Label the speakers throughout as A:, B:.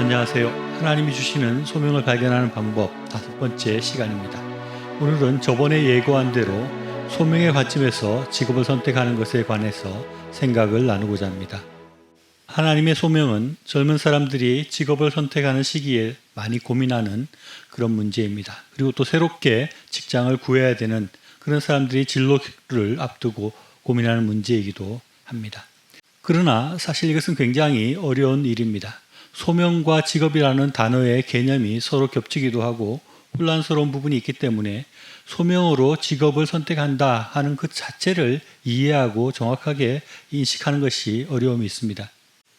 A: 안녕하세요. 하나님이 주시는 소명을 발견하는 방법 5번째 시간입니다. 오늘은 저번에 예고한 대로 소명의 관점에서 직업을 선택하는 것에 관해서 생각을 나누고자 합니다. 하나님의 소명은 젊은 사람들이 직업을 선택하는 시기에 많이 고민하는 그런 문제입니다. 그리고 또 새롭게 직장을 구해야 되는 그런 사람들이 진로를 앞두고 고민하는 문제이기도 합니다. 그러나 사실 이것은 굉장히 어려운 일입니다. 소명과 직업이라는 단어의 개념이 서로 겹치기도 하고 혼란스러운 부분이 있기 때문에 소명으로 직업을 선택한다 하는 그 자체를 이해하고 정확하게 인식하는 것이 어려움이 있습니다.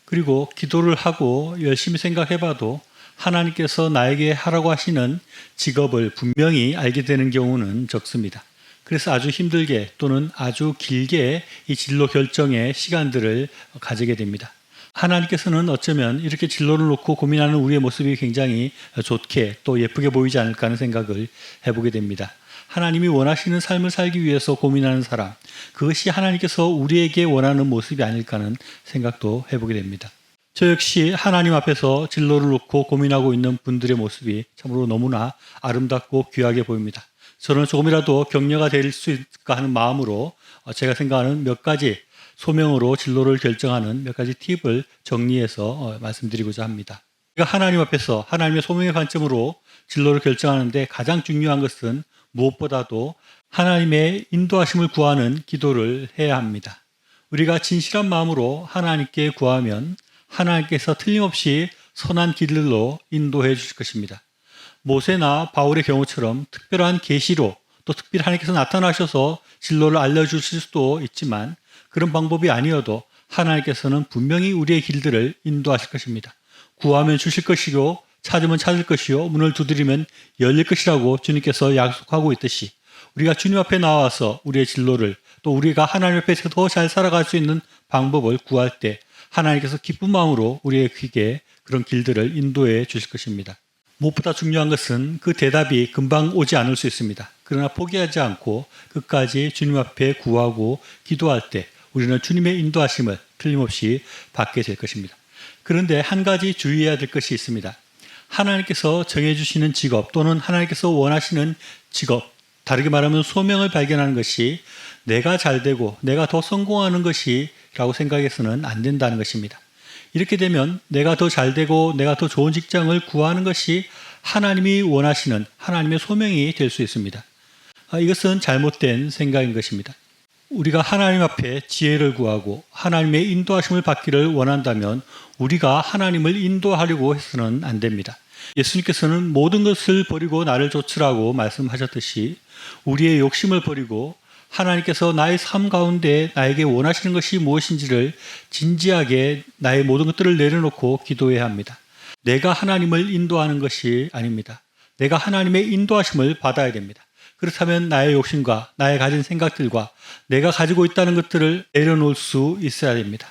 A: 그리고 기도를 하고 열심히 생각해봐도 하나님께서 나에게 하라고 하시는 직업을 분명히 알게 되는 경우는 적습니다. 그래서 아주 힘들게 또는 아주 길게 이 진로 결정의 시간들을 가지게 됩니다. 하나님께서는 어쩌면 이렇게 진로를 놓고 고민하는 우리의 모습이 굉장히 좋게 또 예쁘게 보이지 않을까 하는 생각을 해보게 됩니다. 하나님이 원하시는 삶을 살기 위해서 고민하는 사람, 그것이 하나님께서 우리에게 원하는 모습이 아닐까 하는 생각도 해보게 됩니다. 저 역시 하나님 앞에서 진로를 놓고 고민하고 있는 분들의 모습이 참으로 너무나 아름답고 귀하게 보입니다. 저는 조금이라도 격려가 될 수 있을까 하는 마음으로 제가 생각하는 몇 가지 소명으로 진로를 결정하는 몇 가지 팁을 정리해서 말씀드리고자 합니다. 우리가 하나님 앞에서 하나님의 소명의 관점으로 진로를 결정하는데 가장 중요한 것은 무엇보다도 하나님의 인도하심을 구하는 기도를 해야 합니다. 우리가 진실한 마음으로 하나님께 구하면 하나님께서 틀림없이 선한 길로 인도해 주실 것입니다. 모세나 바울의 경우처럼 특별한 계시로 또 특별히 하나님께서 나타나셔서 진로를 알려주실 수도 있지만 그런 방법이 아니어도 하나님께서는 분명히 우리의 길들을 인도하실 것입니다. 구하면 주실 것이요 찾으면 찾을 것이요 문을 두드리면 열릴 것이라고 주님께서 약속하고 있듯이 우리가 주님 앞에 나와서 우리의 진로를 또 우리가 하나님 앞에서 더 잘 살아갈 수 있는 방법을 구할 때 하나님께서 기쁜 마음으로 우리에게 그런 길들을 인도해 주실 것입니다. 무엇보다 중요한 것은 그 대답이 금방 오지 않을 수 있습니다. 그러나 포기하지 않고 끝까지 주님 앞에 구하고 기도할 때 우리는 주님의 인도하심을 틀림없이 받게 될 것입니다. 그런데 한 가지 주의해야 될 것이 있습니다. 하나님께서 정해주시는 직업 또는 하나님께서 원하시는 직업, 다르게 말하면 소명을 발견하는 것이 내가 잘되고 내가 더 성공하는 것이라고 생각해서는 안 된다는 것입니다. 이렇게 되면 내가 더 잘되고 내가 더 좋은 직장을 구하는 것이 하나님이 원하시는 하나님의 소명이 될 수 있습니다. 이것은 잘못된 생각인 것입니다. 우리가 하나님 앞에 지혜를 구하고 하나님의 인도하심을 받기를 원한다면 우리가 하나님을 인도하려고 해서는 안 됩니다. 예수님께서는 모든 것을 버리고 나를 좇으라고 말씀하셨듯이 우리의 욕심을 버리고 하나님께서 나의 삶 가운데 나에게 원하시는 것이 무엇인지를 진지하게 나의 모든 것들을 내려놓고 기도해야 합니다. 내가 하나님을 인도하는 것이 아닙니다. 내가 하나님의 인도하심을 받아야 됩니다. 그렇다면 나의 욕심과 나의 가진 생각들과 내가 가지고 있다는 것들을 내려놓을 수 있어야 됩니다.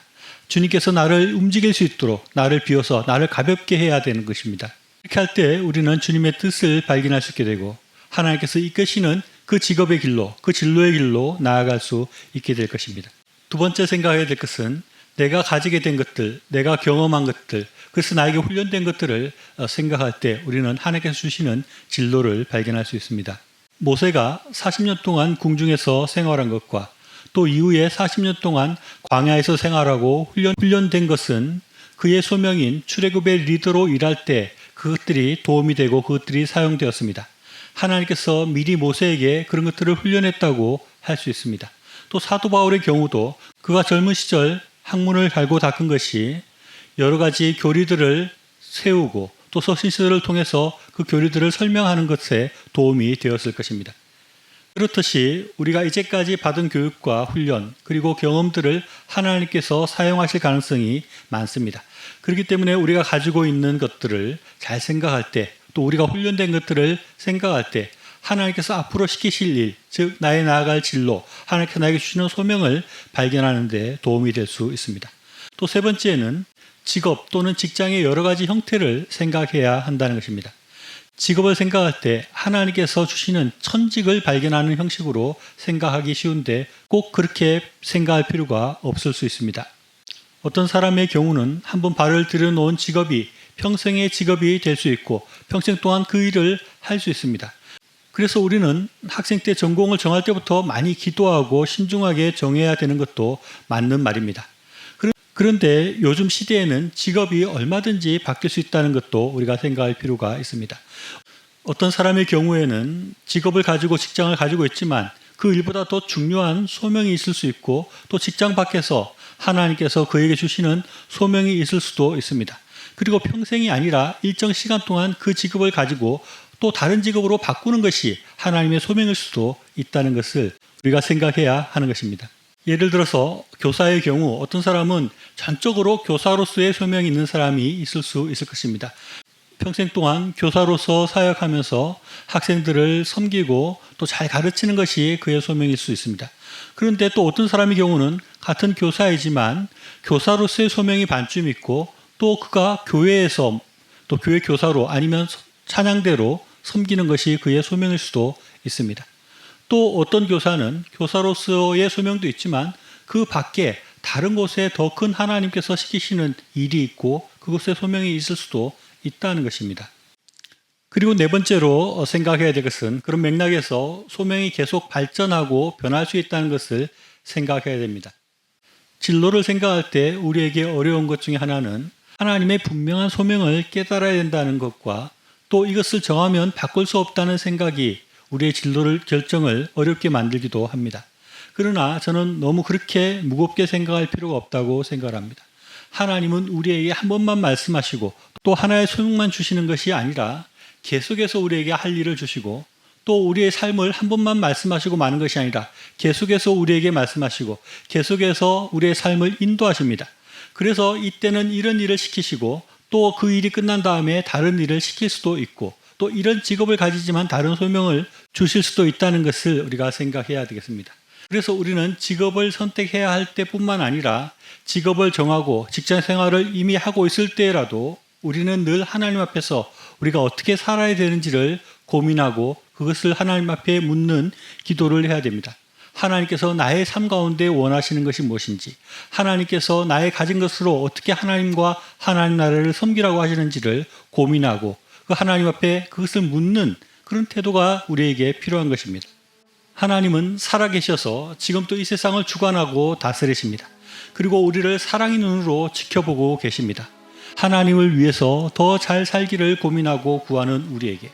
A: 주님께서 나를 움직일 수 있도록 나를 비워서 나를 가볍게 해야 되는 것입니다. 이렇게 할 때 우리는 주님의 뜻을 발견할 수 있게 되고 하나님께서 이끄시는 그 직업의 길로, 그 진로의 길로 나아갈 수 있게 될 것입니다. 두 번째 생각해야 될 것은 내가 가지게 된 것들, 내가 경험한 것들, 그래서 나에게 훈련된 것들을 생각할 때 우리는 하나님께서 주시는 진로를 발견할 수 있습니다. 모세가 40년 동안 궁중에서 생활한 것과 또 이후에 40년 동안 광야에서 생활하고 훈련된 것은 그의 소명인 출애굽의 리더로 일할 때 그것들이 도움이 되고 그것들이 사용되었습니다. 하나님께서 미리 모세에게 그런 것들을 훈련했다고 할 수 있습니다. 또 사도 바울의 경우도 그가 젊은 시절 학문을 갈고 닦은 것이 여러 가지 교리들을 세우고 또 서신서를 통해서 그 교리들을 설명하는 것에 도움이 되었을 것입니다. 그렇듯이 우리가 이제까지 받은 교육과 훈련 그리고 경험들을 하나님께서 사용하실 가능성이 많습니다. 그렇기 때문에 우리가 가지고 있는 것들을 잘 생각할 때 또 우리가 훈련된 것들을 생각할 때 하나님께서 앞으로 시키실 일, 즉 나의 나아갈 진로, 하나님께서 나에게 주시는 소명을 발견하는 데 도움이 될 수 있습니다. 또 세 번째는 직업 또는 직장의 여러 가지 형태를 생각해야 한다는 것입니다. 직업을 생각할 때 하나님께서 주시는 천직을 발견하는 형식으로 생각하기 쉬운데 꼭 그렇게 생각할 필요가 없을 수 있습니다. 어떤 사람의 경우는 한번 발을 들여놓은 직업이 평생의 직업이 될 수 있고 평생 동안 그 일을 할 수 있습니다. 그래서 우리는 학생 때 전공을 정할 때부터 많이 기도하고 신중하게 정해야 되는 것도 맞는 말입니다. 그런데 요즘 시대에는 직업이 얼마든지 바뀔 수 있다는 것도 우리가 생각할 필요가 있습니다. 어떤 사람의 경우에는 직업을 가지고 직장을 가지고 있지만 그 일보다 더 중요한 소명이 있을 수 있고 또 직장 밖에서 하나님께서 그에게 주시는 소명이 있을 수도 있습니다. 그리고 평생이 아니라 일정 시간 동안 그 직업을 가지고 또 다른 직업으로 바꾸는 것이 하나님의 소명일 수도 있다는 것을 우리가 생각해야 하는 것입니다. 예를 들어서 교사의 경우 어떤 사람은 전적으로 교사로서의 소명이 있는 사람이 있을 수 있을 것입니다. 평생 동안 교사로서 사역하면서 학생들을 섬기고 또 잘 가르치는 것이 그의 소명일 수 있습니다. 그런데 또 어떤 사람의 경우는 같은 교사이지만 교사로서의 소명이 반쯤 있고 또 그가 교회에서 또 교회 교사로 아니면 찬양대로 섬기는 것이 그의 소명일 수도 있습니다. 또 어떤 교사는 교사로서의 소명도 있지만 그 밖에 다른 곳에 더 큰 하나님께서 시키시는 일이 있고 그곳에 소명이 있을 수도 있다는 것입니다. 그리고 네 번째로 생각해야 될 것은 그런 맥락에서 소명이 계속 발전하고 변할 수 있다는 것을 생각해야 됩니다. 진로를 생각할 때 우리에게 어려운 것 중에 하나는 하나님의 분명한 소명을 깨달아야 된다는 것과 또 이것을 정하면 바꿀 수 없다는 생각이 우리의 진로를 결정을 어렵게 만들기도 합니다. 그러나 저는 너무 그렇게 무겁게 생각할 필요가 없다고 생각합니다. 하나님은 우리에게 한 번만 말씀하시고 또 하나의 소명만 주시는 것이 아니라 계속해서 우리에게 할 일을 주시고 또 우리의 삶을 한 번만 말씀하시고 마는 것이 아니라 계속해서 우리에게 말씀하시고 계속해서 우리의 삶을 인도하십니다. 그래서 이때는 이런 일을 시키시고 또 그 일이 끝난 다음에 다른 일을 시킬 수도 있고 또 이런 직업을 가지지만 다른 소명을 주실 수도 있다는 것을 우리가 생각해야 되겠습니다. 그래서 우리는 직업을 선택해야 할 때뿐만 아니라 직업을 정하고 직장 생활을 이미 하고 있을 때라도 우리는 늘 하나님 앞에서 우리가 어떻게 살아야 되는지를 고민하고 그것을 하나님 앞에 묻는 기도를 해야 됩니다. 하나님께서 나의 삶 가운데 원하시는 것이 무엇인지, 하나님께서 나의 가진 것으로 어떻게 하나님과 하나님 나라를 섬기라고 하시는지를 고민하고 그 하나님 앞에 그것을 묻는 그런 태도가 우리에게 필요한 것입니다. 하나님은 살아계셔서 지금도 이 세상을 주관하고 다스리십니다. 그리고 우리를 사랑의 눈으로 지켜보고 계십니다. 하나님을 위해서 더 잘 살기를 고민하고 구하는 우리에게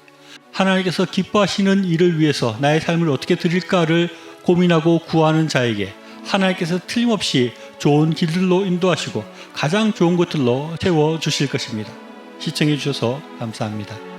A: 하나님께서 기뻐하시는 일을 위해서 나의 삶을 어떻게 드릴까를 고민하고 구하는 자에게 하나님께서 틀림없이 좋은 길들로 인도하시고 가장 좋은 것들로 채워주실 것입니다. 시청해 주셔서 감사합니다.